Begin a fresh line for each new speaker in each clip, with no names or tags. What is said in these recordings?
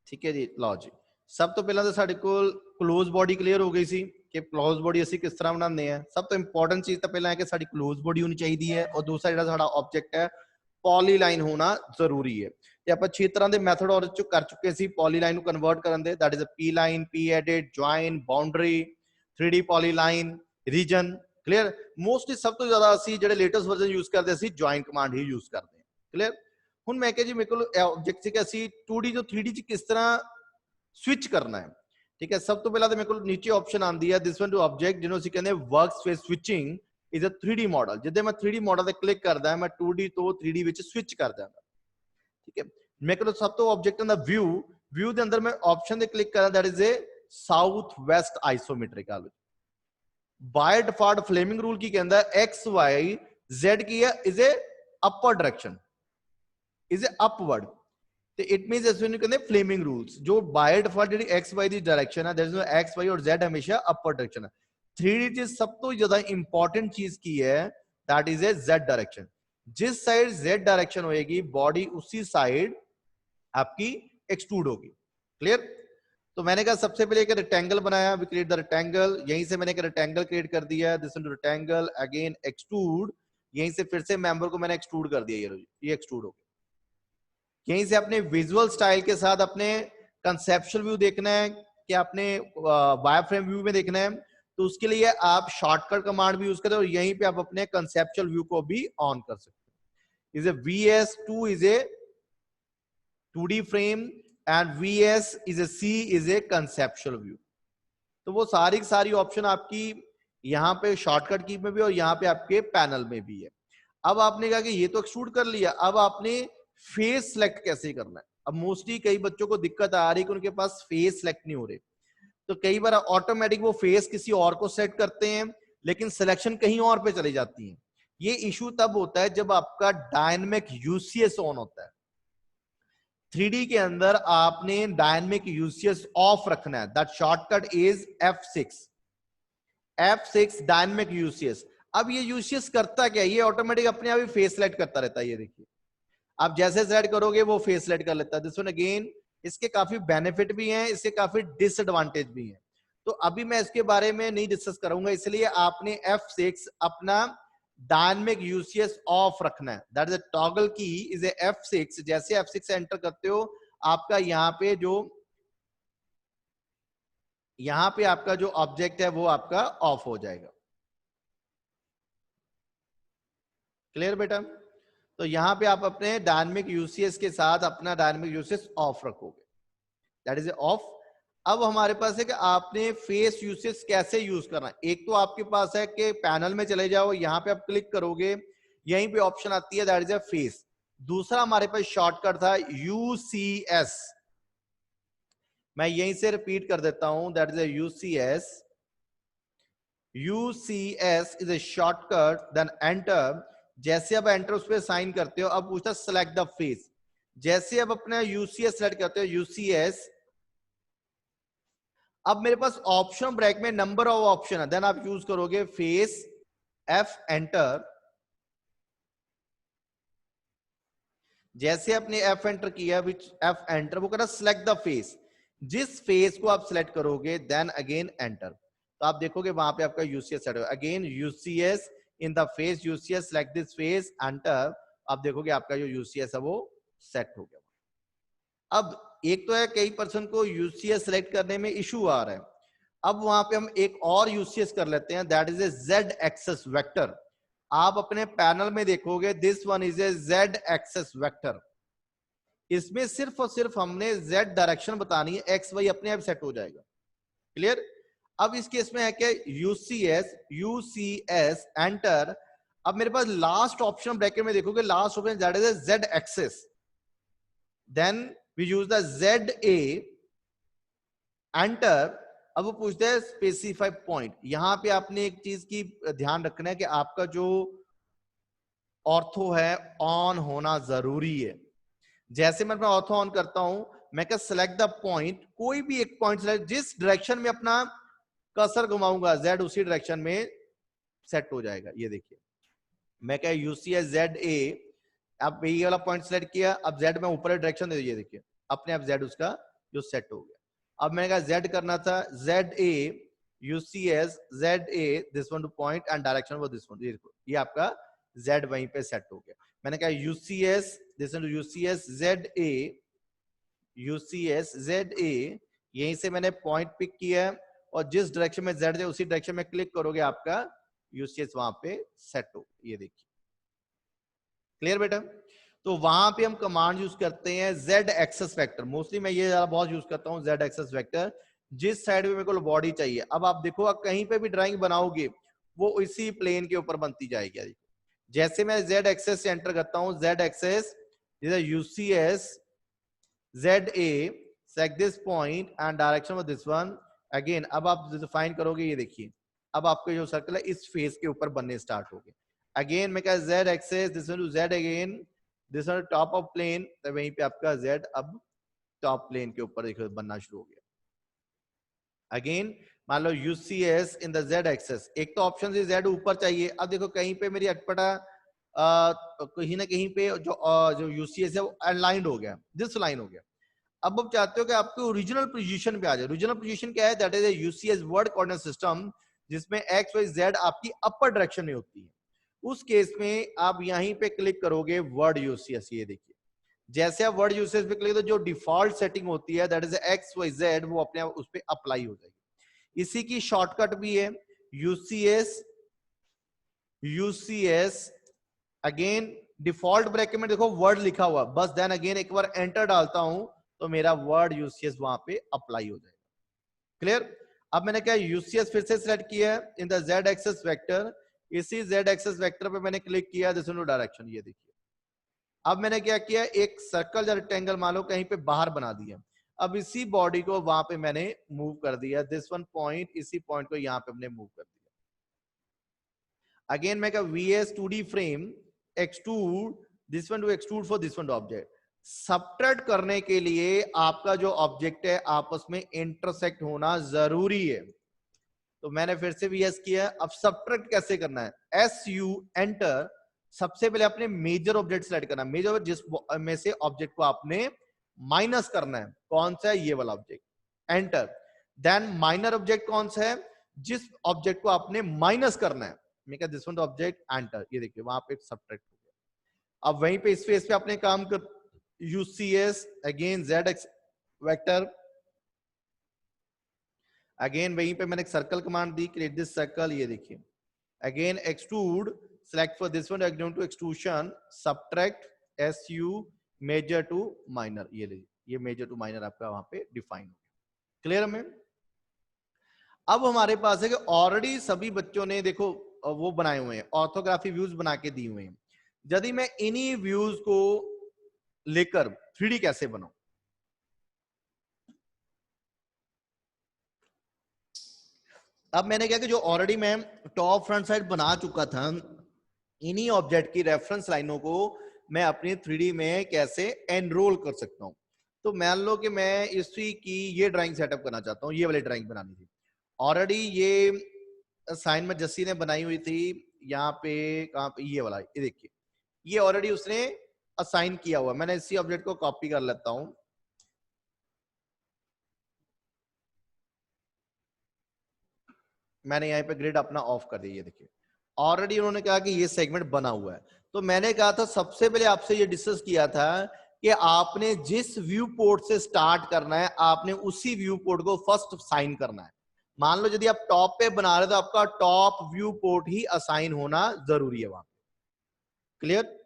ठीक है जी, लो जी सब तो पहला तो साडे कोल क्लोज बॉडी क्लीयर हो गई सी कि क्लोज बॉडी असी किस तरह बनाते हैं। सब तो इंपॉर्टेंट चीज तो पहला है कि साडी क्लोज बॉडी होनी चाहिए और दूसरा जिहड़ा साडा ऑब्जेक्ट है पॉलीलाइन होना जरूरी है। ते आपां 6 तरह के मैथड और कर चुके सी पॉलीलाइन को कन्वर्ट करन दे, that is a P line, P edit, join, boundary, 3D polyline, region. Clear. Mostly सब तो ज्यादा असी जिहड़े लेटेस्ट वर्जन यूज करते सी ज्वाइन कमांड ही यूज करते हैं। क्लियर। हुण मैं कहा जी मेरे को ऑब्जेक्ट से असी 2D जो 3D च किस तरह स्विच करना है। ठीक है, सब तो पहला तो मेरे को नीचे ऑप्शन आती है दिस वन टू ऑब्जेक्ट जिन्हों ਅਸੀਂ ਕਹਿੰਦੇ workspace switching is a 3D model. जिद्दे मैं 3D मॉडल ਤੇ क्लिक करदा मैं 2D तो 3D ਵਿੱਚ स्विच कर जांदा। ठीक है, मेरे को सब तो ऑब्जेक्ट ਦਾ व्यू व्यू ਦੇ ਅੰਦਰ मैं ऑप्शन ਤੇ क्लिक करा that is a south west isometric. By default Fleming rule की कहता है एक्स वाई जेड की है is a upper direction, is a upward. It means इस वन कहते हैं फ्लेमिंग रूल्स जो by default Z X Y की डायरेक्शन है, दैट इज एक्स वाई और जेड हमेशा अपर डायरेक्शन है। 3D च सब तो ज्यादा इंपॉर्टेंट चीज की है that is a Z direction. जिस साइड जेड डायरेक्शन होएगी बॉडी उसी साइड आपकी एक्सट्रूड होगी। क्लियर। तो मैंने कहा सबसे पहले एक रेक्टेंगल बनाया, वी क्रिएट द रेक्टेंगल। यहीं से मैंने एक रेक्टेंगल क्रिएट कर दिया, this is rectangle again extrude. यहीं से फिर से मेंबर को मैंने एक्सट्रूड कर दिया, ये एक्सट्रूड हो गया। यहीं से अपने विजुअल स्टाइल के साथ अपने कंसेप्चुअल व्यू देखना है कि आपने वायरफ्रेम व्यू में देखना है, तो उसके लिए आप शॉर्टकट कमांड भी यूज करें और यहीं पे आप अपने कंसेप्चुअल व्यू को भी ऑन कर सकते हैं। Is a VS2 is a 2D frame and VS is a C is a conceptual view. तो वो सारी की सारी ऑप्शन आपकी यहाँ पे शॉर्टकट की में भी और यहाँ पे आपके पैनल में भी है। अब आपने कहा कि ये तो एक्सट्रूड कर लिया, अब आपने फेस सेलेक्ट कैसे करना है। अब मोस्टली कई बच्चों को दिक्कत आ रही है कि उनके पास फेस सेलेक्ट नहीं हो रहे, तो कई बार ऑटोमेटिक वो फेस किसी और को सेट करते हैं लेकिन सिलेक्शन कहीं और पे चली जाती है। ये इशू तब होता है जब आपका डायनेमिक यूसीएस ऑन होता है। 3D के अंदर आपने डायनेमिक यूसीएस ऑफ रखना है, that shortcut is F6 dynamic UCS. अब ये यूसीएस करता क्या है, ये ऑटोमेटिक अपने आप ही फेस सेलेक्ट करता रहता है। ये देखिए आप जैसे सेलेक्ट करोगे वो फेस सेलेक्ट कर लेता है। दिस वन अगेन इसके काफी बेनिफिट भी हैं, इसके काफी डिसएडवांटेज भी हैं, तो अभी मैं इसके बारे में नहीं डिस्कस करूंगा। इसलिए आपने F6 अपना डायनेमिक यूसीएस ऑफ रखना है, दैट इज अ टॉगल की इज ए F6। जैसे F6 एंटर करते हो आपका यहाँ पे आपका जो ऑब्जेक्ट है वो आपका ऑफ हो जाएगा। क्लियर बेटा। तो यहां पे आप अपने डायनेमिक यूसीएस के साथ अपना डायनेमिक यूसीएस ऑफ रखोगे, दैट इज ऑफ। अब हमारे पास है कि आपने फेस यूसीएस कैसे यूज करना है। एक तो आपके पास है कि पैनल में चले जाओ, यहां पे आप क्लिक करोगे, यहीं पे ऑप्शन आती है दैट इज अ फेस। दूसरा हमारे पास शॉर्टकट था यूसीएस, मैं यहीं से रिपीट कर देता हूं, that is a UCS. UCS is a shortcut, then enter. जैसे अब एंटर उस पर साइन करते हो, अब पूछता सेलेक्ट द फेस। जैसे अब अपना यूसीएस सेलेक्ट करते हो यूसीएस, अब मेरे पास ऑप्शन ब्रैक में नंबर ऑफ ऑप्शन है, देन आप यूज करोगे फेस, F एंटर। जैसे आपने F एंटर किया, विच F एंटर, वो कहना सेलेक्ट द फेस। जिस फेस को आप सेलेक्ट करोगे देन अगेन एंटर, तो आप देखोगे वहां पे आपका यूसीएस सेट होगा। Again UCS in the face, UCS select this face, enter. आप देखोगे आपका जो यूसीएस है वो सेट हो गया। अब एक तो है कई पर्सन को यूसीएस सेलेक्ट करने में इशू आ रहा है, अब वहां पे हम एक और यूसीएस कर लेते हैं, that is a Z axis vector. आप अपने पैनल में देखोगे this one is a Z axis vector. इसमें सिर्फ और सिर्फ हमने जेड डायरेक्शन बतानी है, एक्स वाई अपने आप सेट हो जाएगा। क्लियर। अब इस केस में है क्या, यूसीएस एंटर। अब मेरे पास लास्ट ऑप्शन ब्रैकेट में देखोगे, last option that is Z axis, then we use the ZA enter. अब वो पूछते हैं स्पेसिफाई पॉइंट। यहां पे आपने एक चीज की ध्यान रखना है कि आपका जो ऑर्थो है ऑन होना जरूरी है। जैसे मैं अपना ऑर्थो ऑन करता हूं, मैं क्या सेलेक्ट द पॉइंट, कोई भी एक पॉइंट सेलेक्ट, जिस डायरेक्शन में अपना कर्सर घुमाऊंगा जेड उसी डायरेक्शन में सेट हो जाएगा। ये देखिए मैं क्या यूसीएस ZA अब ये वाला पॉइंट सेलेक्ट किया, अब जेड में ऊपर डायरेक्शन दे दीजिए, देखिए अपने आप जेड उसका जो सेट हो गया। अब मैंने कहा जेड करना था, Z A U C S Z A this one to point and direction वो दिस वन, ये आपका जेड वहीं पे सेट हो गया। मैंने कहा U C S this one to U C S Z A U C S Z A, यहीं से मैंने पॉइंट पिक किया है और जिस डायरेक्शन में जेड है उसी डायरेक्शन में क्लिक करोगे आपका यूसीएस वहां पे सेट हो। ये देखिए क्लियर बेटा। तो वहां पे हम कमांड यूज करते हैं जेड एक्सेस वेक्टर, मोस्टली मैं ये बहुत यूज करता हूं जेड एक्सेस वेक्टर, जिस साइड में मेरे को बॉडी चाहिए। अब आप देखो आप कहीं पे भी ड्राइंग बनाओगे वो इसी प्लेन के ऊपर बनती जाएगी। जैसे मैं जेड एक्सेस से एंटर करता हूं, Z axis UCS Z A select this point and direction of this one again. अब आप डिफाइन करोगे, ये देखिए अब आपके जो सर्कल है इस फेस के ऊपर बनने स्टार्ट हो गए। अगेन मैं क्या Z axis this one to Z again this one top of plane, तो वहीं पे आपका जेड अब टॉप प्लेन के ऊपर देखो बनना शुरू हो गया। अगेन मान लो UCS in the Z axis, एक तो ऑप्शन से जेड ऊपर चाहिए। अब देखो कहीं पे मेरी अटपटा कहीं ना कहीं पे जो यूसीएस है वो अलाइंड हो गया, डिसलाइन हो गया। अब आप चाहते हो कि आपके ओरिजिनल पोजीशन पे आ जाए। ओरिजिनल पोजीशन क्या है? That is A UCS word coordinate system, जिसमें एक्स वाई जेड आपकी अपर डायरेक्शन में होती है। उस केस में आप यहीं पे क्लिक करोगे वर्ड यूसीएस। ये देखिए जैसे आप वर्ड यूसीएस पे क्लिक, तो जो डिफॉल्ट सेटिंग होती है that is X Y Z, वो अपने आप उस पर अप्लाई हो जाएगी। इसी की शॉर्टकट भी है UCS UCS again default bracket में देखो वर्ड लिखा हुआ, बस देन अगेन एक बार एंटर डालता हूं तो मेरा वर्ड यूसीएस वहां पे अप्लाई हो जाएगा। क्लियर। अब मैंने क्या यूसीएस फिर से सिलेक्ट किया है in the Z axis vector, इसी जेड एक्सेस वेक्टर पे मैंने क्लिक किया दिस नो डायरेक्शन। ये देखिए अब मैंने क्या किया, एक सर्कल या रेक्टेंगल मान लो कहीं पे बाहर बना दिया। अब इसी बॉडी को वहां पे मैंने मूव कर दिया, दिस वन पॉइंट, इसी पॉइंट को यहां पे हमने मूव कर दिया। अगेन मैं क्या VS 2D frame extrude this one to extrude for this one to object. Subtract करने के लिए आपका जो ऑब्जेक्ट है आपस में इंटरसेक्ट होना जरूरी है। तो मैंने फिर से वीएस किया। अब सबट्रैक्ट कैसे करना है? एस यू एंटर, सबसे पहले अपने मेजर ऑब्जेक्ट सेलेक्ट करना है। मेजर जिस में से ऑब्जेक्ट को आपने माइनस करना है, कौन सा है? ये वाला object, enter. Then minor object कौन सा है? जिस ऑब्जेक्ट को आपने माइनस करना है, मैं क्या दिस वन ऑब्जेक्ट एंटर। ये देखिए वहां पे सबट्रैक्ट हो गया। अब वहीं पे इस फेस पे अपने काम कर UCS again Z X vector, again वहीं पे मैंने एक सर्कल कमांड दी, क्रिएट दिस सर्कल। ये देखिए again extrude select for this one again to extrusion subtract S U major to minor. ये लीजिए ये मेजर टू माइनर आपका वहां पे डिफाइन हो गया। क्लियर में। अब हमारे पास है कि ऑलरेडी सभी बच्चों ने देखो वो बनाए हुए हैं, ऑर्थोग्राफी व्यूज बना के दिए हुए हैं। यदि मैं इन्हीं व्यूज को लेकर 3D कैसे बनाऊं? अब मैंने क्या कि जो ऑलरेडी मैं टॉप फ्रंट साइड बना चुका था, इन्हीं ऑब्जेक्ट की रेफरेंस लाइनों को मैं अपनी 3D में कैसे एनरोल कर सकता हूं। तो मान लो कि मैं इसी की ये ड्राइंग सेटअप करना चाहता हूं, ये वाली ड्राइंग बनानी थी। ऑलरेडी ये साइन में जस्सी ने बनाई हुई थी, यहाँ पे कहाँ पे, ये वाला, ये देखिए ये ऑलरेडी उसने असाइन किया हुआ। मैंने इसी ऑब्जेक्ट को कॉपी कर लेता हूं। मैंने यहाँ पे ग्रिड अपना ऑफ कर दिया। ये देखिए ऑलरेडी उन्होंने कहा कि ये सेगमेंट बना हुआ है। तो मैंने कहा था सबसे पहले आपसे ये डिस्कस किया था कि आपने जिस व्यू पोर्ट से स्टार्ट करना है आपने उसी व्यू पोर्ट को फर्स्ट साइन करना है। मान लो यदि आप टॉप पे बना रहे तो आपका टॉप व्यू पोर्ट ही असाइन होना जरूरी है वहां। क्लियर।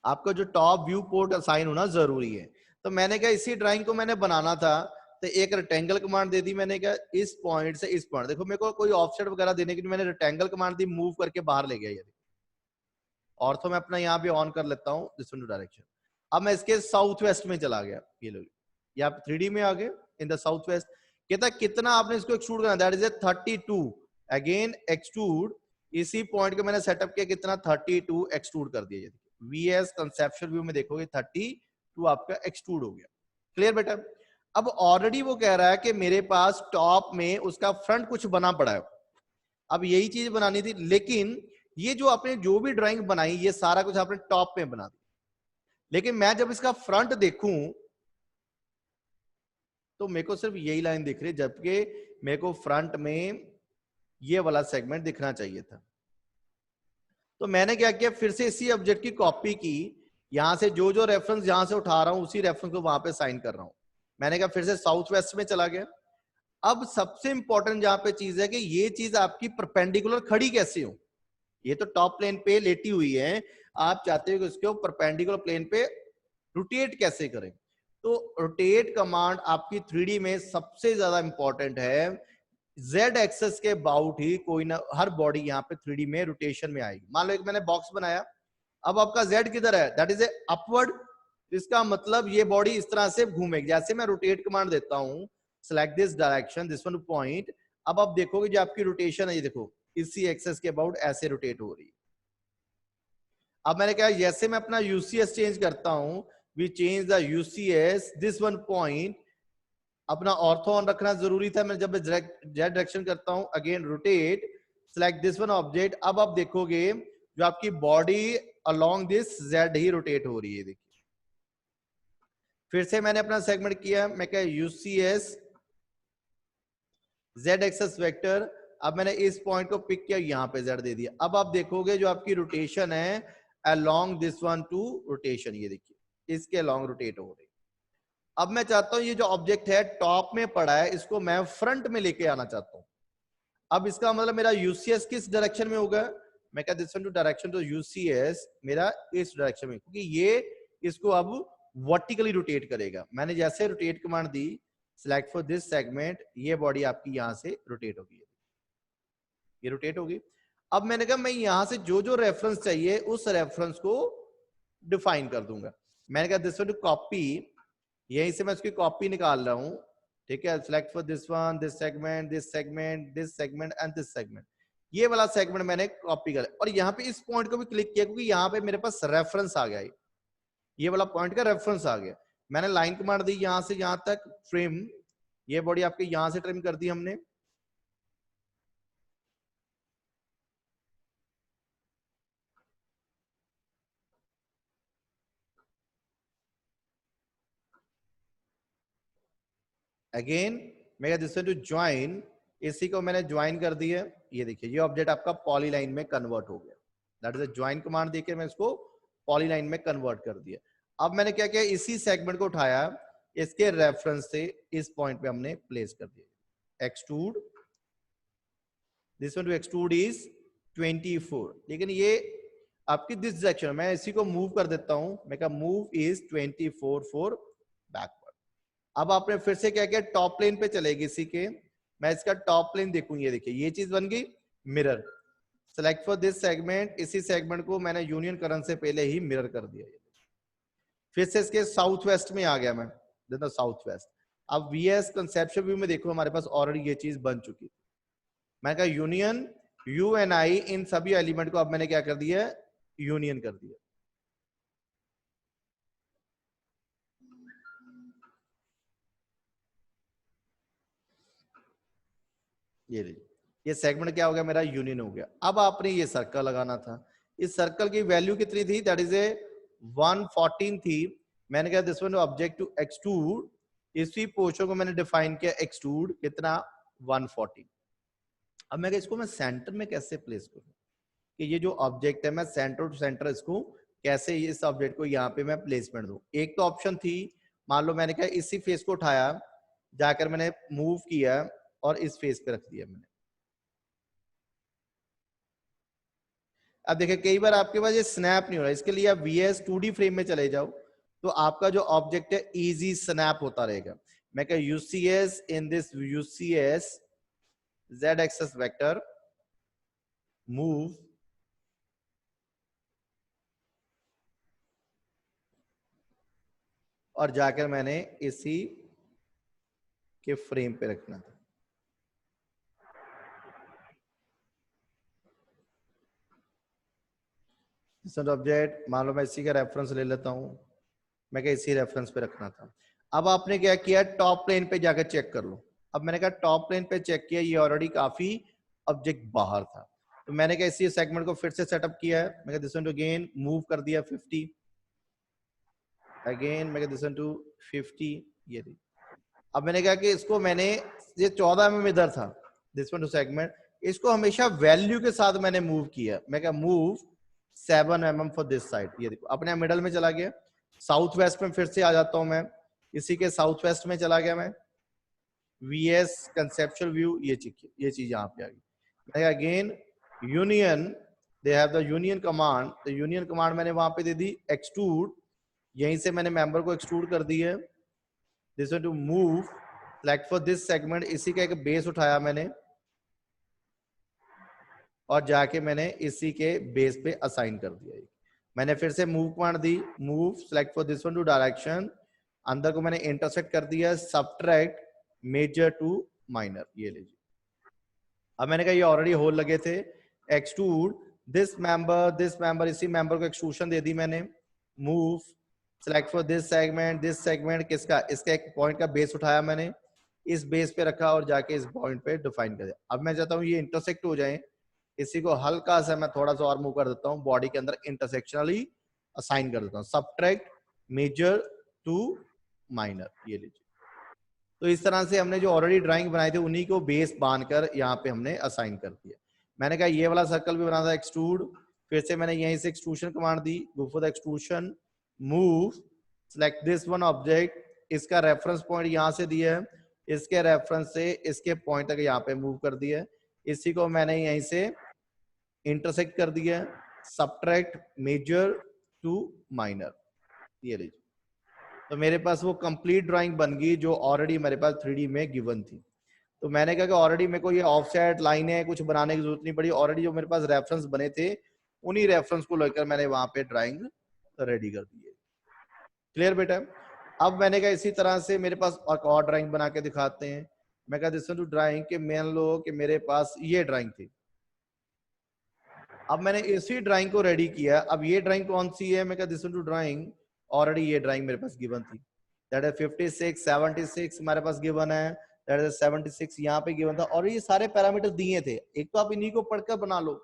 आपका जो टॉप व्यू पोर्ट असाइन होना जरूरी है। तो मैंने कहा इसी ड्राइंग को मैंने बनाना था, तो एक रेक्टेंगल कमांड दे दी मैंने। कहा इस पॉइंट से इस पॉइंट, देखो मेरे को कोई ऑफसेट वगैरह देने के लिए मैंने रेक्टेंगल कमांड दी, मूव करके बाहर ले गया। ये ऑर्थो मैं अपना यहाँ पे ऑन कर लेता हूँ दिस वन टू डायरेक्शन। अब मैं इसके साउथ वेस्ट में चला गया। ये लोग यहाँ पे 3D में आ गए इन द साउथ वेस्ट। कहता कितना आपने इसको एक्सट्रूड करना, that is A 32। Again extrude, इसी पॉइंट को मैंने सेटअप किया, कितना 32 एक्सट्रूड कर दिया। वीएस कंसेप्चुअल व्यू में देखोगे 32 आपका एक्सट्रूड हो गया। क्लियर बेटा। अब ऑलरेडी वो कह रहा है कि मेरे पास टॉप में उसका फ्रंट कुछ बना पड़ा है। अब यही चीज बनानी थी, लेकिन ये जो आपने जो भी ड्राइंग बनाई ये सारा कुछ आपने टॉप में बना दिया, लेकिन मैं जब इसका फ्रंट देखूं तो मेरे को सिर्फ यही लाइन दिख रही है, जबकि मेरे को फ्रंट में ये वाला सेगमेंट दिखना चाहिए था। तो मैंने क्या किया, फिर से इसी ऑब्जेक्ट की कॉपी की, यहां से जो जो रेफरेंस यहां से उठा रहा हूं उसी रेफरेंस को वहां पे साइन कर रहा हूं। मैंने कहा फिर से साउथ वेस्ट में चला गया। अब सबसे इंपॉर्टेंट जहां पे चीज है कि ये चीज आपकी परपेंडिकुलर खड़ी कैसे हो। ये तो टॉप प्लेन पे लेटी हुई है, आप चाहते हो कि उसको परपेंडिकुलर प्लेन पे रोटेट कैसे करें। तो रोटेट कमांड आपकी 3D में सबसे ज्यादा इंपॉर्टेंट है। Z एक्सेस के अबाउट ही कोई ना हर बॉडी यहाँ पे 3D में रोटेशन में आएगी। मान लो एक मैंने बॉक्स बनाया, अब आपका Z किधर है, दैट इज ए अपवर्ड। इसका मतलब ये बॉडी इस तरह से घूमेगी। जैसे मैं रोटेट कमांड देता हूं, select this direction, this one point, अब आप देखोगे जो आपकी रोटेशन है, ये देखो इसी एक्सेस के अबाउट ऐसे रोटेट हो रही है। अब मैंने कहा जैसे मैं अपना यूसीएस चेंज करता हूं, we change the UCS this one point, अपना ऑर्थो ऑन रखना जरूरी था। मैं जब जेड डायरेक्शन करता हूं, again rotate, select this one object, अब आप देखोगे जो आपकी बॉडी अलोंग दिस जेड ही रोटेट हो रही है। देखिए फिर से मैंने अपना सेगमेंट किया, मैं कह यूसीएस जेड एक्सेस वेक्टर, अब मैंने इस पॉइंट को पिक किया, यहां पे जेड दे दिया। अब आप देखोगे जो आपकी रोटेशन है along this one to rotation, ये देखिए इसके अलोंग रोटेट हो रही। अब मैं चाहता हूं ये जो ऑब्जेक्ट है टॉप में पड़ा है, इसको मैं फ्रंट में लेके आना चाहता हूं। अब इसका मतलब मेरा यूसीएस किस डायरेक्शन में होगा, मैं कह दिस वन टू डायरेक्शन, तो यूसीएस मेरा इस डायरेक्शन में, क्योंकि ये इसको अब वर्टिकली रोटेट करेगा। मैंने जैसे rotate command the, select for this segment, ये बॉडी आपकी यहां से रोटेट होगी, ये रोटेट होगी। अब मैंने कहा मैं यहां से जो जो रेफरेंस चाहिए उस रेफरेंस को डिफाइन कर दूंगा। मैंने कहा दिस वन टू कॉपी, यहीं से मैं उसकी कॉपी निकाल रहा हूं, ठीक है। Select for this one, this segment, this segment, this segment and this segment, ये वाला सेगमेंट मैंने कॉपी कर, और यहाँ पे इस पॉइंट को भी क्लिक किया क्योंकि यहाँ पे मेरे पास रेफरेंस आ गया, ये वाला पॉइंट का रेफरेंस आ गया। मैंने लाइन कमांड दी यहां से यहां तक ट्रिम, ये बॉडी आपके यहां से ट्रिम कर दी हमने। अगेन मैं दिस टू ज्वाइन, इसी को मैंने ज्वाइन कर दिया, ये देखिए ये ऑब्जेक्ट आपका पॉलीलाइन में कन्वर्ट हो गया। That is a join command देके मैं इसको पॉलीलाइन में कन्वर्ट कर दिया। अब मैंने क्या किया, इसी सेगमेंट को उठाया, इसके रेफरेंस से इस पॉइंट पे हमने प्लेस कर दिया। Extrude, this one to extrude is 24, लेकिन ये आपकी दिस डायरेक्शन, मैं इसी को मूव कर देता हूं, मैं कहा मूव इज 24 फॉर बैकवर्ड। अब आपने फिर से क्या किया, टॉप प्लेन पे चलेगी इसी के, मैं इसका टॉप प्लेन देखूं, ये देखिए ये चीज बन गई mirror. Select for this segment, इसी सेगमेंट को मैंने यूनियन करने से पहले ही मिरर कर दिया। फिर से इसके साउथ वेस्ट में आ गया मैं, देखो साउथ वेस्ट। अब वीएस कंसेप्चुअल व्यू में देखो हमारे पास ऑलरेडी ये चीज बन चुकी। मैंने कहा यूनियन यू एंड आई, इन सभी एलिमेंट को अब मैंने क्या कर दिया, यूनियन कर दिया। ये सेगमेंट क्या हो गया, मेरा यूनियन हो गया। अब आपने ये सर्कल लगाना था, इस सर्कल की वैल्यू कितनी थी, दैट इज ए 114 थी। मैंने कहा this one object to extrude, इसी पोर्शन को मैंने डिफाइन किया एक्सट्रूड कितना 140। अब मैं इसको मैं सेंटर में कैसे प्लेस करूं, कि ये जो ऑब्जेक्ट है मैं सेंटर टू सेंटर इसको कैसे इस ऑब्जेक्ट को यहाँ पे मैं प्लेसमेंट दूं। एक तो ऑप्शन थी, मान लो मैंने कहा इसी फेस को उठाया, जाकर मैंने मूव किया और इस फेस पे रख दिया मैंने। अब देखिए कई बार आपके पास ये स्नैप नहीं हो रहा, इसके लिए आप VS 2D फ्रेम में चले जाओ, तो आपका जो ऑब्जेक्ट है इजी स्नैप होता रहेगा। मैं कह UCS, in this UCS Z axis vector move, और जाकर मैंने इसी के फ्रेम पे रखना था। ऑब्जेक्ट मान लो मैं इसी का रेफरेंस ले लेता हूं, मैं क्या इसी रेफरेंस पे रखना था। अब आपने क्या किया, टॉप प्लेन पे जाकर चेक कर लो। अब मैंने कहा टॉप प्लेन पे चेक किया, ये ऑलरेडी काफी ऑब्जेक्ट बाहर था। तो मैंने क्या इसी सेगमेंट को फिर से सेटअप किया है, मैं this one to again move कर दिया 50, अगेन मैं दिस वन टू 50, ये थी। अब मैंने कहा कि इसको मैंने ये 14 mm इधर था, दिस वन टू सेगमेंट, इसको हमेशा वैल्यू के साथ मैंने मूव किया, मैं क्या move 7 mm for this side, ये देखो अपने मिडल में चला गया। साउथ वेस्ट में फिर से आ जाता हूं मैं, इसी के साउथ वेस्ट में चला गया मैं, VS कंसेप्चुअल व्यू, ये चीज यहाँ पे आ गई। Again union, they have the union command, तो यूनियन कमांड मैंने वहां पे दे दी एक्सट्रूड, यहीं से मैंने मेंबर को एक्सट्रूड कर दी है। This to move select for this segment, इसी का एक बेस उठाया मैंने और जाके मैंने इसी के बेस पे असाइन कर दिया। मैंने फिर से move command the, move select for this one to direction, अंदर को मैंने इंटरसेक्ट कर दिया, सबट्रैक्ट मेजर टू माइनर, ये लीजिए। अब मैंने कहा ये ऑलरेडी होल लगे थे, एक्सट्रूड दिस मेंबर, इसी मेंबर को एक्सट्रूशन दे दी मैंने, move select for this segment किसका, इसका एक पॉइंट का बेस उठाया मैंने, इस बेस पे रखा और जाके इस पॉइंट पे डिफाइन कर दिया। अब मैं चाहता हूँ ये इंटरसेक्ट हो जाए, इसी को हल्का सा मैं थोड़ा सा और मूव कर देता हूँ, बॉडी के अंदर इंटरसेक्शनली असाइन कर देता हूँ, सबट्रैक्ट मेजर टू माइनर, ये लीजिए। तो इस तरह से हमने जो ऑलरेडी ड्राइंग बनाई थी उन्हीं को बेस बांधकर यहाँ पे हमने असाइन कर दिया। मैंने कहा ये वाला सर्कल भी बना था एक्सट्रूड, फिर से मैंने यहीं से extrusion command the, go for the extrusion, move select this one object, इसका रेफरेंस पॉइंट यहाँ से दिया है, इसके रेफरेंस से इसके पॉइंट तक यहाँ पे मूव कर दिया, इसी को मैंने यहीं से इंटरसेक्ट कर दिया, सबट्रैक्ट मेजर टू माइनर, ये लीजिए। तो मेरे पास वो कंप्लीट ड्राइंग बन गई जो ऑलरेडी मेरे पास 3D में गिवन थी। तो मैंने कहा कि ऑलरेडी मेरे को ये ऑफसेट लाइनें कुछ बनाने की जरूरत नहीं पड़ी, ऑलरेडी जो मेरे पास रेफरेंस बने थे उन्हीं रेफरेंस को लेकर मैंने वहां पे ड्राइंग रेडी कर दी है। क्लियर बेटा? अब मैंने कहा इसी तरह से मेरे पास और ड्राइंग बना के दिखाते हैं। मैं कहा दिस टू ड्राइंग के मान लो कि मेरे पास ये ड्राइंग थी, अब मैंने इसी ड्राइंग को रेडी किया। अब ये ड्राइंग कौन सी है? मैं कहा दिस टू ड्राइंग, ऑलरेडी ये ड्राइंग मेरे पास गिवन थी, दैट इज 56 76 हमारे पास गिवन है, दैट इज 76 यहाँ पे गिवन था, और ये सारे पैरामीटर दिए थे। एक तो आप इन्हीं को पढ़कर बना लो,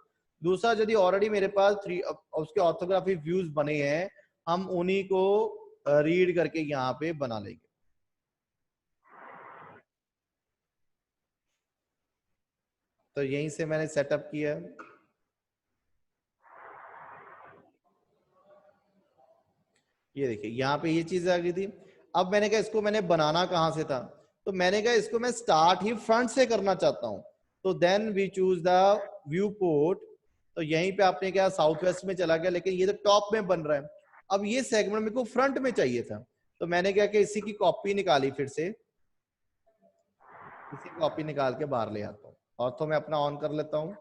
दूसरा यदि ऑलरेडी मेरे पास उसके ऑर्थोग्राफिक व्यूज बने हैं, हम उन्हीं को रीड करके यहाँ पे बना लेंगे। तो यहीं से मैंने सेटअप किया, ये देखिए यहाँ पे ये चीज आ गई थी। अब मैंने कहा इसको मैंने बनाना कहां से था, तो मैंने कहा इसको मैं स्टार्ट ही फ्रंट से करना चाहता हूं, तो then we choose the viewport. तो यहीं पे आपने क्या साउथ वेस्ट में चला गया, लेकिन ये तो टॉप में बन रहा है। अब ये सेगमेंट मेरे को फ्रंट में चाहिए था, तो मैंने क्या कि इसी की कॉपी निकाली, फिर से इसी कॉपी निकाल के बाहर ले आता हूँ, ऑर्थो में अपना ऑन कर लेता हूँ।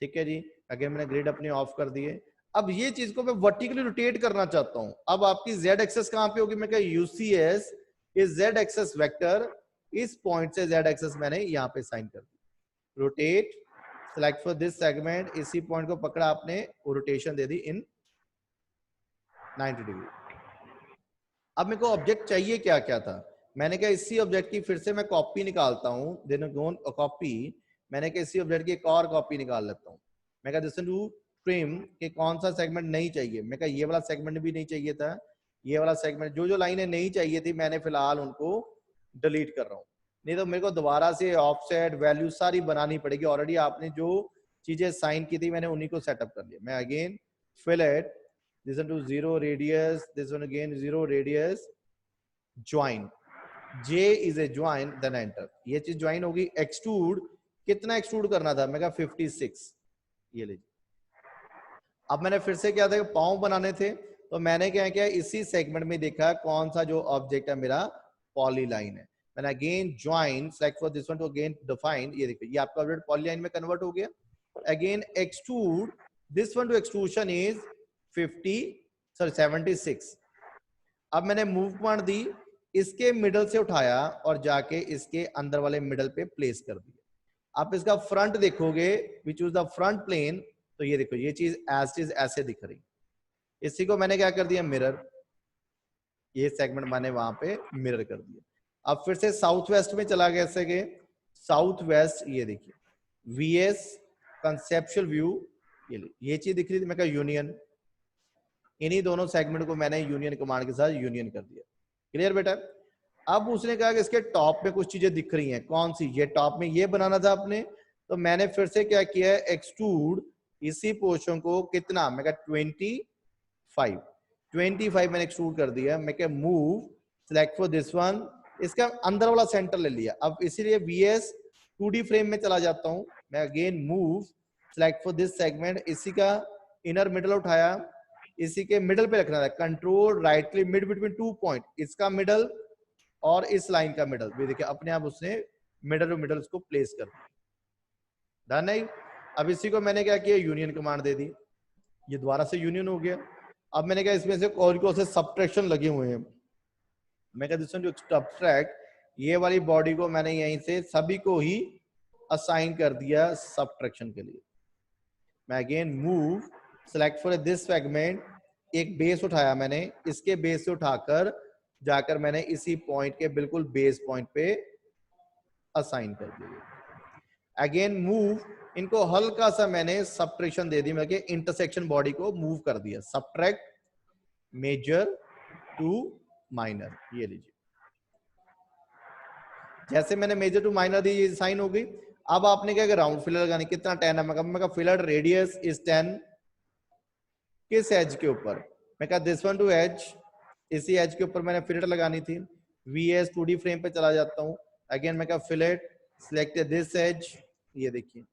ठीक है जी, अगेन मैंने ग्रिड अपनी ऑफ कर दिए। अब ये चीज को मैं वर्टिकली रोटेट करना चाहता हूं। अब आपकी जेड एक्सेस कहां पे होगी? मैं कहा UCS is Z axis vector, इस पॉइंट से जेड एक्सेस मैंने यहां पे साइन कर दी। Rotate select for this segment, इसी पॉइंट को पकड़ा आपने, रोटेशन दे दी इन 90 डिग्री। अब मेरे को ऑब्जेक्ट चाहिए क्या क्या था, मैंने कहा इसी ऑब्जेक्ट की फिर से मैं कॉपी निकालता हूं, देन गोन कॉपी, मैंने कहा इसी ऑब्जेक्ट की एक और कॉपी निकाल लेता हूं। मैं कहा दिस टू ट्रिम के कौन सा सेगमेंट नहीं चाहिए, मैं कहा ये वाला सेगमेंट भी नहीं चाहिए था, ये वाला सेगमेंट, जो जो लाइनें नहीं चाहिए थी मैंने फिलहाल उनको डिलीट कर रहा हूँ, नहीं तो मेरे को दोबारा से ऑफसेट वैल्यू सारी बनानी पड़ेगी। ऑलरेडी आपने जो चीजें साइन की थी मैंने उन्हीं को सेटअप कर लिया। मैं again fillet this one to 0 radius, this one again 0 radius, join, J is a join, then enter। ये चीज ज्वाइन होगी। एक्सट्रूड, कितना एक्सट्रूड करना था? मैं कहा 56, ये लीजिए। अब मैंने फिर से क्या था, पाँव बनाने थे, तो मैंने क्या किया, इसी सेगमेंट में देखा कौन सा जो ऑब्जेक्ट है मेरा पॉलीलाइन है। मैंने again join select for this one to again define, ये देखिए ये आपका ऑब्जेक्ट पॉलीलाइन में कन्वर्ट हो गया। Again extrude this one to extrusion is 76। अब मैंने मूव कमांड दी, इसके मिडल से उठाया और जाके इसके अंदर वाले मिडल पे प्लेस कर दिया। आप इसका फ्रंट देखोगे, we choose the front plane, तो ये देखो ये चीज एज इज ऐसे दिख रही। इसी को मैंने क्या कर दिया, मिरर, ये सेगमेंट मैंने वहां पे मिरर कर दिया। अब फिर से साउथ वेस्ट में चला गया, ऐसे के साउथ वेस्ट, ये देखिए VS कंसेप्चुअल व्यू, ये चीज दिख रही थी, मैं कहा यूनियन, इन्हीं दोनों सेगमेंट को मैंने यूनियन कमांड के साथ यूनियन कर दिया। क्लियर बेटा? अब उसने कहा कि इसके टॉप में कुछ चीजें दिख रही हैं, कौन सी? ये टॉप में ये बनाना था आपने, तो मैंने फिर से क्या किया है, एक्सट्रूड इसी पोर्शन को कितना, मैं कहा 25 मैंने एक्सट्रूड कर दिया। मैं क्या move select for this one, इसका अंदर वाला सेंटर ले लिया। अब इसीलिए वीएस 2D फ्रेम में चला जाता हूं मैं, again move select for this segment, इसी का इनर मिडल उठाया, इसी के मिडल पे रखना था, control right click mid between 2 point, इसका मिडल और इस लाइन का मिडल भी देखिए अपने आप उसने मिडल और मिडल उसको प्लेस कर दिया। डन नहीं? अब इसी को मैंने क्या किया, यूनियन कमांड दे दी, ये दोबारा से यूनियन हो गया। अब मैंने कहा इसमें से कौन से सब्ट्रैक्शन लगे हुए हैं, मैं कहता हूं सब्ट्रैक्ट, ये वाली बॉडी को मैंने यहीं से सभी को ही असाइन कर दिया सब्ट्रैक्शन के लिए। मैं again move select for this segment, एक बेस उठाया मैंने, इसके बेस से उठाकर जाकर मैंने इसी पॉइंट के बिल्कुल बेस पॉइंट पे असाइन कर दिया। अगेन मूव, इनको हल्का सा मैंने सब्ट्रैक्शन दे दी, मैं इंटरसेक्शन बॉडी को मूव कर दिया, सब्ट्रैक्ट मेजर टू माइनर, ये लीजिए, जैसे मैंने मेजर टू माइनर दी, ये साइन हो गई। अब आपने क्या राउंड फिलर लगानी, कितना 10 है, मैं फिलर रेडियस इज 10, किस एज के ऊपर, मैं कहा दिस वन टू एज, इसी एज के ऊपर मैंने फिलेट लगानी थी। वीएस 2D फ्रेम पे चला जाता हूँ, अगेन मैं कहा फिलेट सिलेक्ट दिस एज, ये देखिए,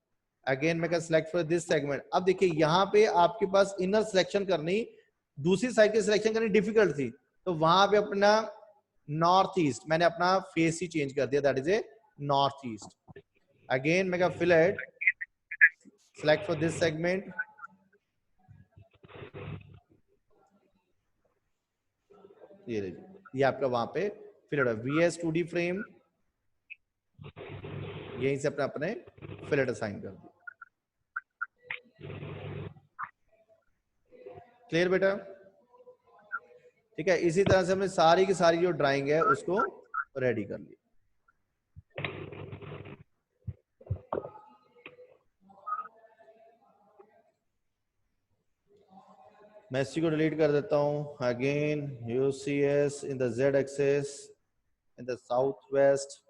अगेन मैं कहा सिलेक्ट फॉर दिस सेगमेंट। अब देखिए यहाँ पे आपके पास इनर सिलेक्शन करनी, दूसरी साइड की सिलेक्शन करनी डिफिकल्ट थी, तो वहां पे अपना नॉर्थ ईस्ट मैंने अपना फेस ही चेंज कर दिया, that is A north east. Again मैं कहा fillet select for this segment, ये आपका वहां पे फिलेट है, वीएस 2D फ्रेम, यहीं से अपने फिलेट असाइन कर दिया। क्लियर बेटा? ठीक है, इसी तरह से हमने सारी की सारी जो ड्राइंग है उसको रेडी कर ली। मैं इसी को डिलीट कर देता हूं। Again UCS in the Z axis in the south west,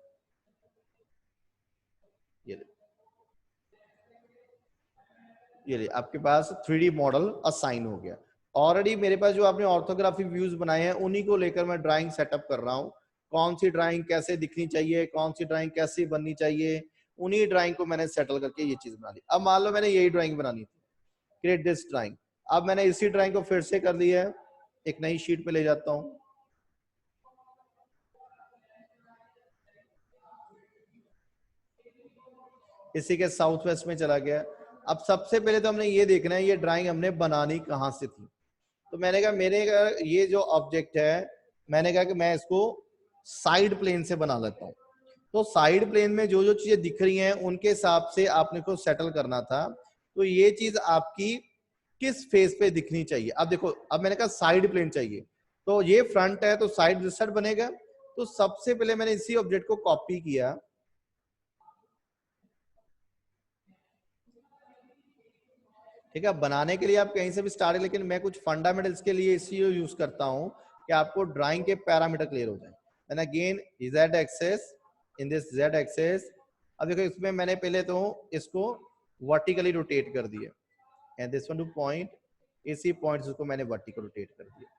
ये आपके पास 3D मॉडल असाइन हो गया। ऑलरेडी मेरे पास जो आपने ऑर्थोग्राफी व्यूज बनाए हैं उन्हीं को लेकर मैं ड्राइंग सेटअप कर रहा हूं, कौन सी ड्राइंग कैसे दिखनी चाहिए, कौन सी ड्राइंग कैसी बननी चाहिए, उन्हीं ड्राइंग को मैंने सेटल करके ये चीज बना ली। अब मान लो मैंने यही ड्राइंग बनानी थी, क्रिएट दिस ड्राइंग, अब मैंने इसी ड्राइंग को फिर से कर लिया है, एक नई शीट पे ले जाता हूं, इसी के साउथ वेस्ट में चला गया। अब सबसे पहले तो हमने ये देखना है ये ड्राइंग हमने बनानी कहां से थी, तो मैंने कहा मेरे ये जो ऑब्जेक्ट है, मैंने कहा कि मैं इसको साइड प्लेन से बना लेता हूं। तो साइड प्लेन में जो जो चीजें दिख रही हैं उनके हिसाब से आपने को सेटल करना था। तो ये चीज आपकी किस फेस पे दिखनी चाहिए, अब देखो, अब मैंने कहा साइड प्लेन चाहिए, तो ये फ्रंट है तो साइड दिस साइड बनेगा। तो सबसे पहले मैंने इसी ऑब्जेक्ट को कॉपी किया, ठीक है, बनाने के लिए आप कहीं से भी स्टार्ट, लेकिन मैं कुछ फंडामेंटल्स के लिए इसी यूज करता हूं कि आपको ड्राइंग के पैरामीटर क्लियर हो जाए। And again Z axis, in this Z axis, अब देखो इसमें मैंने पहले तो इसको वर्टिकली रोटेट कर दिया, and this one to point, इसी पॉइंट को मैंने वर्टिकल रोटेट कर दिया।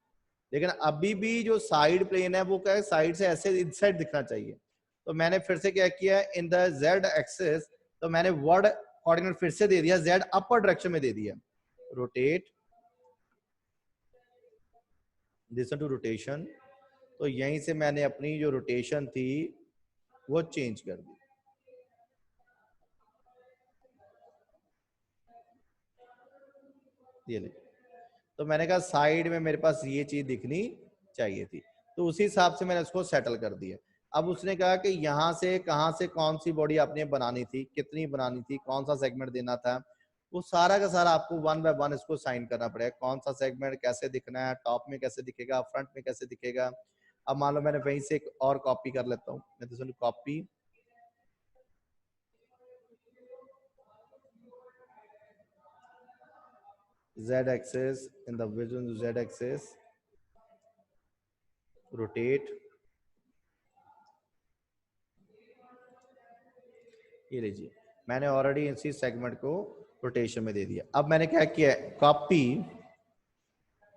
लेकिन अभी भी जो साइड प्लेन है वो क्या है, साइड से ऐसे इनसाइड दिखना चाहिए। तो मैंने फिर से क्या किया, इन द जेड एक्सेस, तो मैंने वर्ड कोऑर्डिनेट फिर से दे दिया, जेड अपर डायरेक्शन में दे दिया, रोटेट दिस टू रोटेशन। तो यहीं से मैंने अपनी जो रोटेशन थी वो चेंज कर दी। ये ले, तो मैंने कहा साइड में मेरे पास ये चीज दिखनी चाहिए थी, तो उसी हिसाब से मैंने उसको सेटल कर दिया। अब उसने कहा कि यहाँ से कहाँ से कौन सी बॉडी आपने बनानी थी, कितनी बनानी थी, कौन सा सेगमेंट देना था, वो सारा का सारा आपको वन बाय वन इसको साइन करना पड़ेगा, कौन सा सेगमेंट कैसे दिखना है, टॉप में कैसे दिखेगा, फ्रंट में कैसे दिखेगा। अब मान लो मैंने वहीं से एक और कॉपी कर लेता हूँ, मैं तो copy, Z axis, in the vision Z axis, rotate. ये लीजिए, मैंने ऑलरेडी इसी सेगमेंट को रोटेशन में दे दिया। अब मैंने क्या किया, copy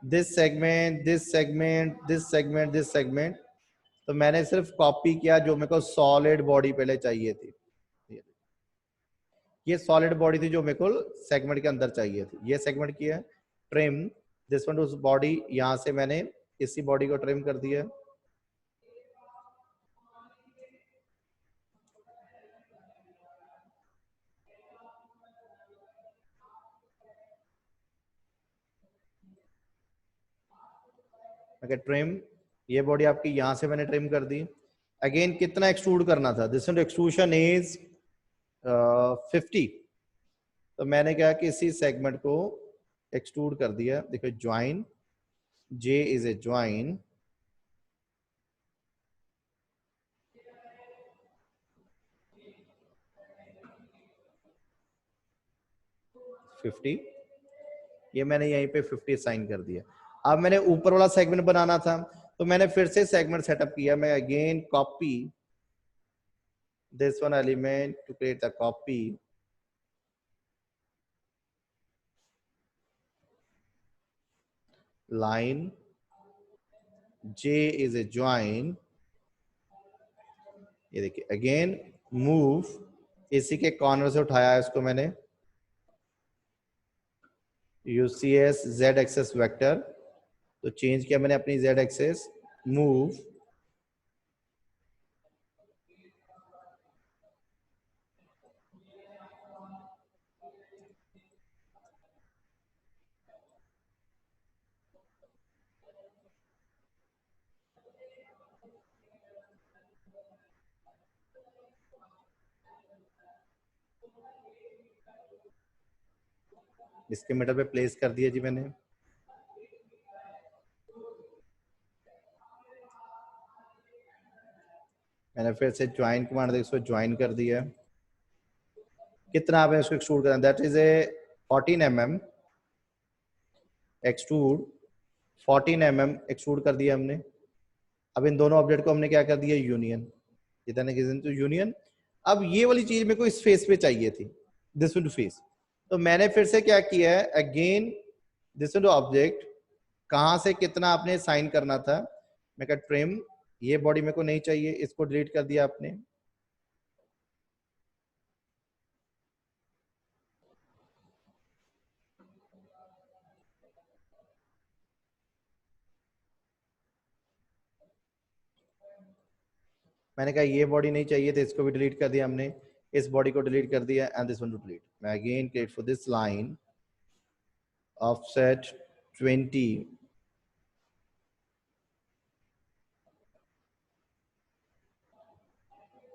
this segment, this segment, this segment, this segment. तो मैंने सिर्फ कॉपी किया जो मेरे को सॉलिड बॉडी पहले चाहिए थी। ये सॉलिड बॉडी थी जो मेरे को सेगमेंट के अंदर चाहिए थी। ये सेगमेंट की है, ट्रिम दिस वन उस बॉडी, यहां से मैंने इसी बॉडी को ट्रिम कर दिया। ओके, ट्रिम, ये बॉडी आपकी यहां से मैंने ट्रिम कर दी। अगेन कितना एक्सट्रूड करना था, दिस एक्सट्रूशन इज 50। तो मैंने क्या कि इसी सेगमेंट को एक्सट्रूड कर दिया। देखो join, J is a join, ये मैंने यहीं पे 50 साइन कर दिया। अब मैंने ऊपर वाला सेगमेंट बनाना था, तो मैंने फिर से सेगमेंट सेटअप किया। मैं again copy this one element to create the copy, line, J is a join। ये देखिए अगेन मूव, इसी के कॉर्नर से उठाया है इसको मैंने, UCS Z एक्सेस वेक्टर। तो चेंज किया मैंने अपनी Z एक्सेस, मूव, इसके मिडल पे प्लेस कर दिया जी मैंने। मैंने फिर से ज्वाइन कमांड दे इसको ज्वाइन कर दिया। कितना आपने इसको एक्सट्रूड करना, that is A 14 mm extrude, 14 mm extrude कर दिया हमने। अब इन दोनों ऑब्जेक्ट को हमने क्या कर दिया, यूनियन, इधर तो यूनियन। अब ये वाली चीज मेरे को इस फेस पे चाहिए थी, दिस टू फेस। तो मैंने फिर से क्या किया है, अगेन दिस टू ऑब्जेक्ट, कहां से कितना आपने साइन करना था, मैं कहा ट्रिम, ये बॉडी मेरे को नहीं चाहिए, इसको डिलीट कर दिया आपने। मैंने कहा ये बॉडी नहीं चाहिए तो इसको भी डिलीट कर दिया हमने, इस बॉडी को डिलीट कर दिया and this one to delete. मैं again create for this line offset 20,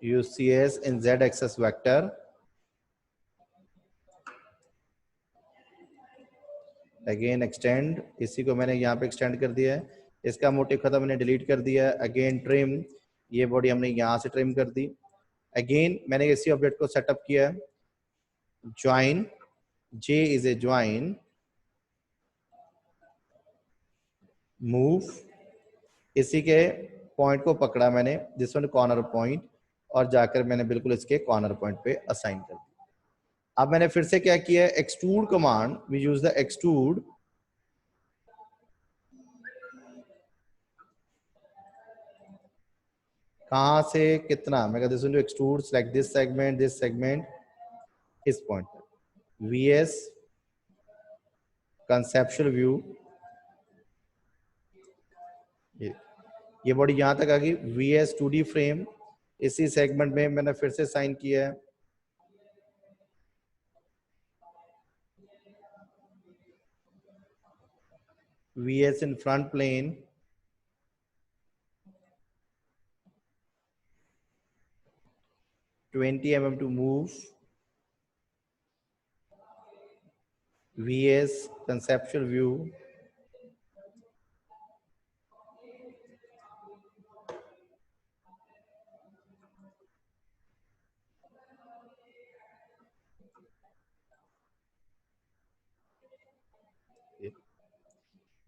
UCS in Z axis vector, again extend, इसी को मैंने यहाँ पे एक्सटेंड कर दिया है, इसका मोटिव खत्म, मैंने डिलीट कर दिया। अगेन ट्रिम, ये बॉडी हमने यहाँ से ट्रिम कर दी। अगेन मैंने इसी ऑब्जेक्ट को सेटअप किया, join, J is a join, move, इसी के पॉइंट को पकड़ा मैंने, दिस वन कॉर्नर पॉइंट, और जाकर मैंने बिल्कुल इसके कॉर्नर पॉइंट पे असाइन कर दिया। अब मैंने फिर से क्या किया, extrude command, we use the extrude, कहां से कितना, मैं कहता हूं एक्सट्रूड, सेलेक्ट दिस सेगमेंट, इस पॉइंट पर, VS कंसेप्चुअल व्यू, ये बॉडी यहां तक आ गई, VS 2D फ्रेम, इसी सेगमेंट में मैंने फिर से साइन किया है। VS in front plane, 20 mm to move, VS conceptual view,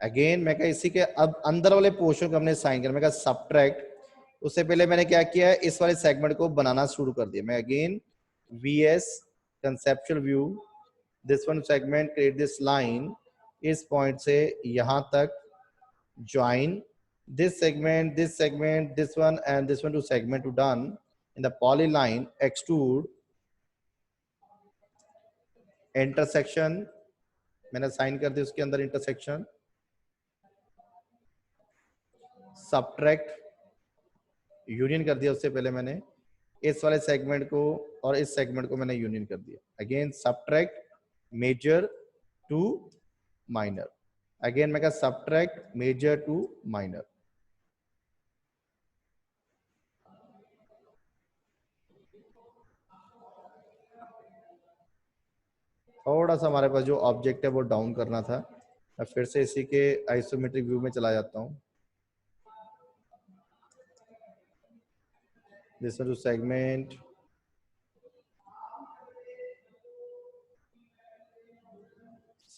again मैं कहा इसी के अब अंदर वाले पोर्शन को हमने साइन कर, मैं कहा सबट्रैक्ट, उससे पहले मैंने क्या किया है, इस वाले सेगमेंट को बनाना शुरू कर दिया। मैं again VS conceptual view, this one segment create this line, इस पॉइंट से यहां तक join this segment, this one and this one to segment to done in the polyline, extrude, intersection मैंने साइन कर दिया उसके अंदर इंटरसेक्शन, सबट्रैक्ट यूनियन कर दिया, उससे पहले मैंने इस वाले सेगमेंट को और इस सेगमेंट को मैंने यूनियन कर दिया। Again subtract major to minor, again मैं कहा सबट्रैक्ट मेजर टू माइनर। थोड़ा सा हमारे पास जो ऑब्जेक्ट है वो डाउन करना था, मैं फिर से इसी के आइसोमेट्रिक व्यू में चला जाता हूं। This to segment,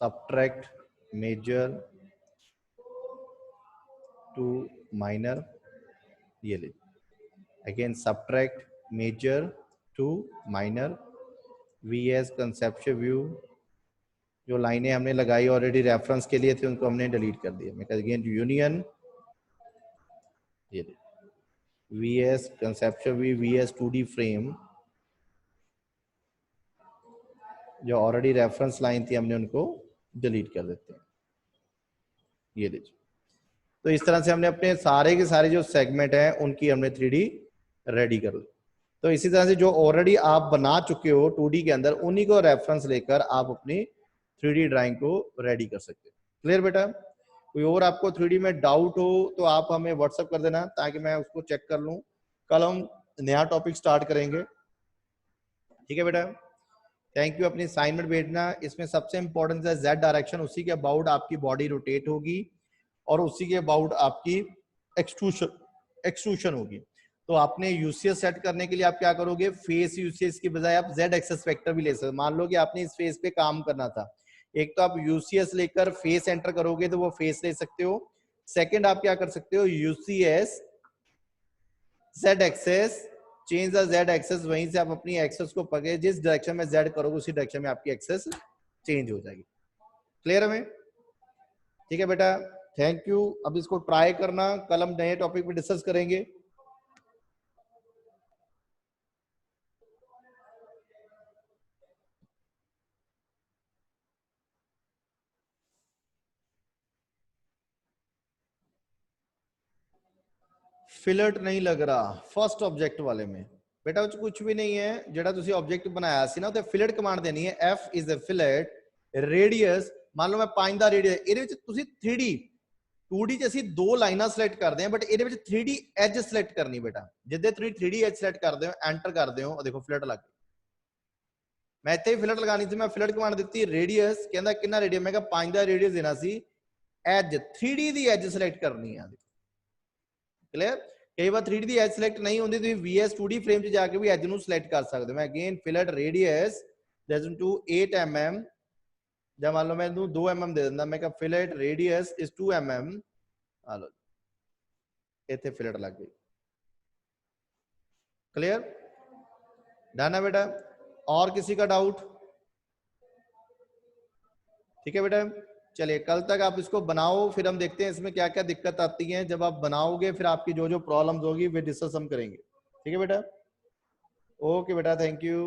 subtract major to minor, ये ले again subtract major to minor, VS conceptual view, जो लाइनें हमने लगाई ऑलरेडी रेफरेंस के लिए थी उनको हमने डिलीट कर दिया। मैं अगेन यूनियन, ये VS conceptual view, VS 2D frame, जो ऑलरेडी रेफरेंस लाइन थी हमने उनको डिलीट कर देते हैं, ये लीजिए। तो इस तरह से हमने अपने सारे के सारे जो सेगमेंट हैं उनकी हमने 3D रेडी कर ली। तो इसी तरह से जो ऑलरेडी आप बना चुके हो 2D के अंदर, उन्हीं को रेफरेंस लेकर आप अपनी 3D ड्राइंग को रेडी कर सकते हैं। क्लियर बेटा? कोई और आपको 3D में डाउट हो तो आप हमें व्हाट्सएप कर देना ताकि मैं उसको चेक कर लूं। कल हम नया टॉपिक स्टार्ट करेंगे, ठीक है बेटा? Thank you. अपनी असाइनमेंट भेजना, इसमें सबसे इंपॉर्टेंट है जेड डायरेक्शन, उसी के अबाउट आपकी बॉडी रोटेट होगी और उसी के अबाउट आपकी एक्सट्रूशन होगी। तो आपने यूसीएस सेट करने के लिए आप क्या करोगे, फेस यूसीएस की बजाय आप जेड एक्सेस वेक्टर भी ले सकते हो। मान लो कि आपने इस फेस पे काम करना था, एक तो आप यूसीएस लेकर फेस एंटर करोगे तो वो फेस ले सकते हो। सेकंड आप क्या कर सकते हो, UCS Z axis, change the Z axis, वहीं से आप अपनी एक्सेस को पकड़े, जिस डायरेक्शन में जेड करोगे उसी डायरेक्शन में आपकी एक्सेस चेंज हो जाएगी। क्लियर है? ठीक है बेटा, थैंक यू। अब इसको ट्राई करना, कल हम नए टॉपिक पे डिस्कस करेंगे। फिलट नहीं लग रहा फर्स्ट ऑब्जेक्ट वाले में बेटा, कुछ भी नहीं है। जेड़ा तुसी ऑब्जेक्ट बनाया सी ना, तो फिलट कमांड देनी है, एफ इज अ फिलट रेडियस। मान लो मैं 5 ਦਾ रेडियस, ਇਹਦੇ ਵਿੱਚ ਤੁਸੀਂ 3D 2D ਚ ਅਸੀਂ ਦੋ ਲਾਈਨਾਂ ਸਿਲੈਕਟ ਕਰਦੇ ਹਾਂ, ਬਟ ਇਹਦੇ ਵਿੱਚ 3D ਐਜ ਸਿਲੈਕਟ ਕਰਨੀ ਬੇਟਾ। ਜਿੱਦੇ ਤੁਸੀਂ 3D ਐਜ ਸਿਲੈਕਟ ਕਰਦੇ ਹੋ, ਐਂਟਰ ਕਰਦੇ ਹੋ, ਦੇਖੋ ਫਿਲਟ ਲੱਗ ਗਈ। ਮੈਂ ਇੱਥੇ ਹੀ ਫਿਲਟ ਲਗਾਣੀ ਸੀ, ਮੈਂ ਫਿਲਟ ਕਮਾਂਡ ਦਿੱਤੀ, ਰੇਡੀਅਸ ਕਹਿੰਦਾ ਕਿੰਨਾ ਰੇਡੀਅਸ, ਮੈਂ ਕਿਹਾ 5 ਦਾ ਰੇਡੀਅਸ ਦੇਣਾ ਸੀ, ਐਜ 3D ਦੀ ਐਜ ਸਿਲੈਕਟ ਕਰਨੀ ਆ। क्लियर? कई बार 3D दी एज सिलेक्ट नहीं होती तो VS 2D फ्रेम च जाके भी एज नु सिलेक्ट कर सकते हो। मैं again fillet radius that's to 8 mm, जब मान लो मैं 2 mm दे देता, मैं कहा फिलट रेडियस इज 2 mm, आ लो इथे फिलट लग गई। क्लियर? डन है बेटा? और किसी का डाउट? ठीक है बेटा, चलिए कल तक आप इसको बनाओ, फिर हम देखते हैं इसमें क्या क्या दिक्कत आती है। जब आप बनाओगे फिर आपकी जो जो प्रॉब्लम्स होगी वे डिस्कस हम करेंगे। ठीक है बेटा? ओके बेटा, थैंक यू।